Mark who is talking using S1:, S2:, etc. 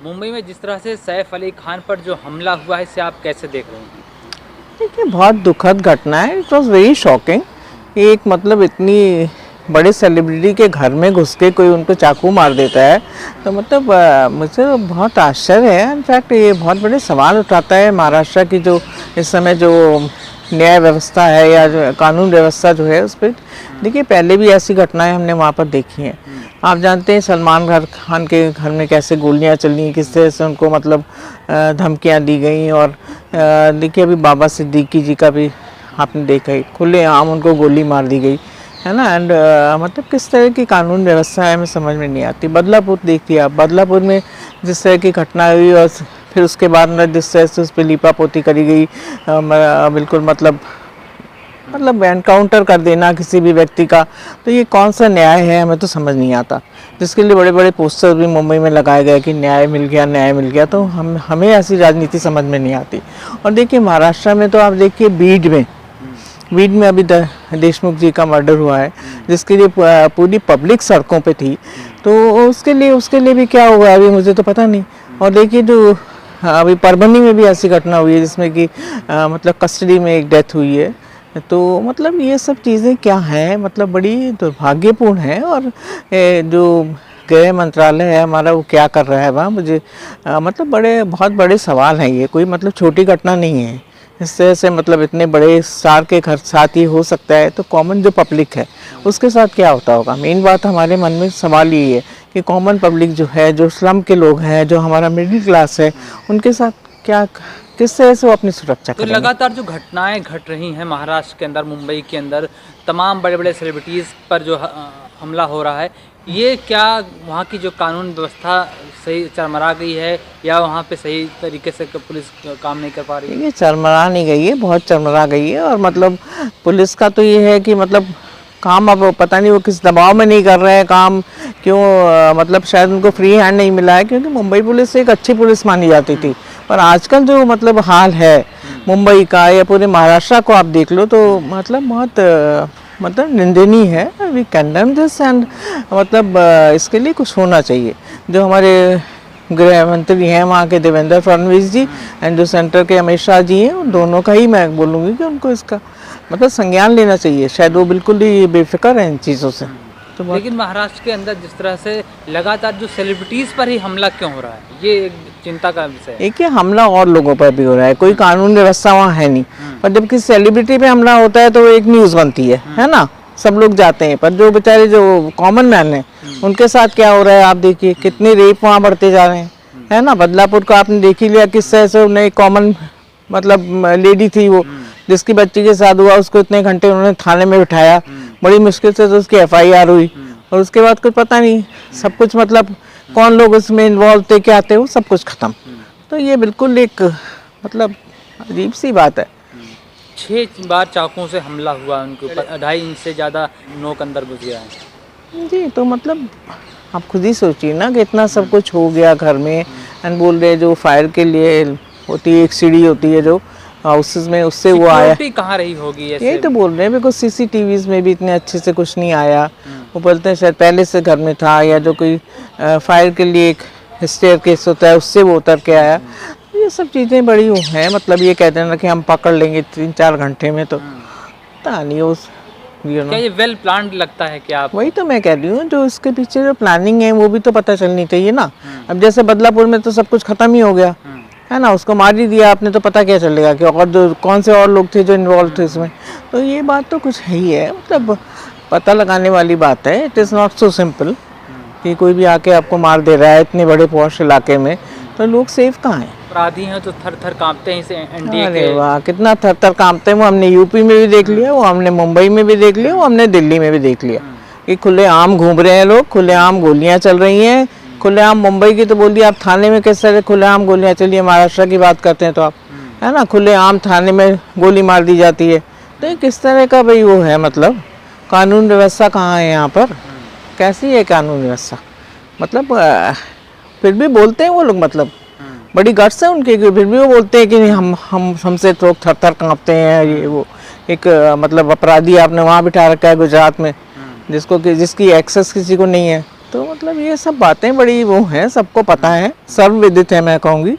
S1: मुंबई में जिस तरह से सैफ अली खान पर जो हमला हुआ है, इसे आप कैसे देख रहे हैं?
S2: देखिए, बहुत दुखद घटना है। It was very shocking. एक मतलब इतनी बड़े सेलिब्रिटी के घर में घुस के कोई उनको चाकू मार देता है, तो मतलब मुझे तो बहुत आश्चर्य है। इनफैक्ट ये बहुत बड़े सवाल उठाता है महाराष्ट्र की जो इस समय जो न्याय व्यवस्था है या जो कानून व्यवस्था जो है उस पर। देखिए, पहले भी ऐसी घटनाएं हमने वहाँ पर देखी हैं। आप जानते हैं सलमान खान के घर में कैसे गोलियां चली, किस तरह से उनको मतलब धमकियां दी गई। और देखिए, अभी बाबा सिद्दीकी जी का भी आपने देखा ही, खुलेआम उनको गोली मार दी गई है ना। एंड मतलब किस तरह की कानून व्यवस्था है, हमें समझ में नहीं आती। बदलापुर देखिए आप, बदलापुर में जिस तरह की घटना हुई और फिर उसके बाद में जिस तरह से उस पर लीपापोती करी गई, बिल्कुल मतलब एनकाउंटर कर देना किसी भी व्यक्ति का, तो ये कौन सा न्याय है, हमें तो समझ नहीं आता। जिसके लिए बड़े बड़े पोस्टर भी मुंबई में लगाए गए कि न्याय मिल गया, न्याय मिल गया। तो हमें ऐसी राजनीति समझ में नहीं आती। और देखिए, महाराष्ट्र में तो आप देखिए बीड में अभी देशमुख जी का मर्डर हुआ है, जिसके लिए पूरी पब्लिक सड़कों पे थी। तो उसके लिए भी क्या हुआ अभी मुझे तो पता नहीं। और देखिए, जो अभी परभनी में भी ऐसी घटना हुई है जिसमें कि मतलब कस्टडी में एक डेथ हुई है। तो मतलब ये सब चीज़ें क्या हैं, मतलब बड़ी दुर्भाग्यपूर्ण है। और जो गृह मंत्रालय है हमारा, वो क्या कर रहा है वहाँ, मुझे मतलब बहुत बड़े सवाल हैं। ये कोई मतलब छोटी घटना नहीं है। इस तरह से मतलब इतने बड़े स्टार के घर साथ ही हो सकता है, तो कॉमन जो पब्लिक है उसके साथ क्या होता होगा। मेन बात हमारे मन में सवाल यही है कि कॉमन पब्लिक जो है, जो स्लम के लोग हैं, जो हमारा मिडिल क्लास है, उनके साथ क्या, किस तरह से वो अपनी सुरक्षा
S1: तो
S2: करेंगे।
S1: लगातार जो घटनाएं घट रही हैं महाराष्ट्र के अंदर, मुंबई के अंदर, तमाम बड़े बड़े सेलिब्रिटीज़ पर जो हमला हो रहा है, ये क्या वहाँ की जो कानून व्यवस्था सही चरमरा गई है, या वहाँ पे सही तरीके से पुलिस काम नहीं कर पा रही है?
S2: ये चरमरा नहीं गई है, बहुत चरमरा गई है। और मतलब पुलिस का तो ये है कि मतलब काम अब पता नहीं वो किस दबाव में नहीं कर रहे हैं काम, क्यों मतलब शायद उनको फ्री हैंड नहीं मिला है। क्योंकि मुंबई पुलिस एक अच्छी पुलिस मानी जाती थी, पर आजकल जो मतलब हाल है मुंबई का या पूरे महाराष्ट्र को आप देख लो, तो मतलब बहुत मतलब निंदनीय है। We condemn this. एंड मतलब इसके लिए कुछ होना चाहिए। जो हमारे गृह मंत्री हैं वहाँ के देवेंद्र फडणवीस जी, एंड जो सेंटर के अमित शाह जी हैं, उन दोनों का ही मैं बोलूँगी कि उनको इसका मतलब संज्ञान लेना चाहिए। शायद वो बिल्कुल ही बेफिक्र हैं इन चीज़ों से। तो
S1: लेकिन महाराष्ट्र के अंदर जिस तरह से लगातार जो सेलिब्रिटीज़ पर ही हमला क्यों हो रहा है, ये एक चिंता का विषय है।
S2: एक ये हमला और लोगों पर भी हो रहा है, कोई कानून व्यवस्था वहाँ है नहीं। पर जब किसी सेलिब्रिटी पे हमला होता है तो एक न्यूज़ बनती है ना, सब लोग जाते हैं। पर जो बेचारे जो कॉमन मैन हैं, उनके साथ क्या हो रहा है आप देखिए, कितने रेप वहाँ बढ़ते जा रहे हैं, है ना। बदलापुर का आपने देख ही लिया, किस तरह से उन्हें कॉमन मतलब लेडी थी वो, जिसकी बच्ची के साथ हुआ, उसको इतने घंटे उन्होंने थाने में बिठाया, बड़ी मुश्किल से तो उसकी FIR हुई। और उसके बाद कुछ पता नहीं, सब कुछ मतलब कौन लोग उसमें इन्वॉल्व थे, क्या थे, वो सब कुछ खत्म। तो ये बिल्कुल एक मतलब अजीब सी बात है।
S1: 6 बार चाकुओं से हमला हुआ उनके ऊपर, 2.5 इंच से ज़्यादा नोक अंदर घुस गया है।
S2: जी, तो मतलब आप खुद ही सोचिए ना कि इतना सब कुछ हो गया घर में। एंड बोल रहे जो फायर के लिए होती है एक सीढ़ी होती है जो हाउसेस में, उससे वो आया।
S1: सिक्योरिटी कहाँ रही होगी ऐसे?
S2: यही तो बोल रहे हैं, बिकॉज CCTVs में भी इतने अच्छे से कुछ नहीं आया। वो बोलते हैं शायद पहले से घर में था, या जो कोई फायर के लिए एक स्टेयरकेस होता है उससे वो उतर के आया। ये सब चीज़ें बड़ी वो हैं। मतलब ये कहते हैं ना कि हम पकड़ लेंगे 3-4 घंटे में, तो पता नहीं उस
S1: क्या ये वेल प्लान्ड लगता है क्या आप?
S2: वही तो मैं कह रही हूँ, जो इसके पीछे जो प्लानिंग है वो भी तो पता चलनी चाहिए ना। अब जैसे बदलापुर में तो सब कुछ खत्म ही हो गया है ना, उसको मार ही दिया आपने, तो पता क्या चलेगा कि और जो कौन से और लोग थे जो इन्वॉल्व थे इसमें। तो ये बात तो कुछ है ही है, मतलब पता लगाने वाली बात है। It is not so simple कि कोई भी आके आपको मार दे रहा है इतने बड़े पॉश इलाके में, तो लोग सेफ कहाँ हैं।
S1: अपराधी हैं तो थर थर कांपते हैं इसे NDA
S2: अरे
S1: के।
S2: वाह, कितना थर थर कांपते हैं। वो हमने यूपी में भी देख लिया, वो हमने मुंबई में भी देख लिया, वो हमने दिल्ली में भी देख लिया कि खुलेआम घूम रहे हैं लोग, खुलेआम गोलियां चल रही हैं। खुलेआम मुंबई की तो बोल दिया, आप थाने में किस तरह खुलेआम गोलियां चलिए, महाराष्ट्र की बात करते हैं तो आप, है ना, खुलेआम थाने में गोली मार दी जाती है। तो ये किस तरह का भाई वो है, मतलब कानून व्यवस्था कहाँ है यहाँ पर, कैसी है कानून व्यवस्था। मतलब फिर भी बोलते हैं वो लोग, मतलब बड़ी गट्स है उनके, फिर भी वो बोलते हैं कि हमसे तो थर थर कांपते हैं। ये वो एक मतलब अपराधी आपने वहाँ बिठा रखा है गुजरात में, जिसकी एक्सेस किसी को नहीं है। तो तो मतलब ये सब बातें बड़ी वो हैं, सबको पता है, सर्वविदित है मैं कहूँगी।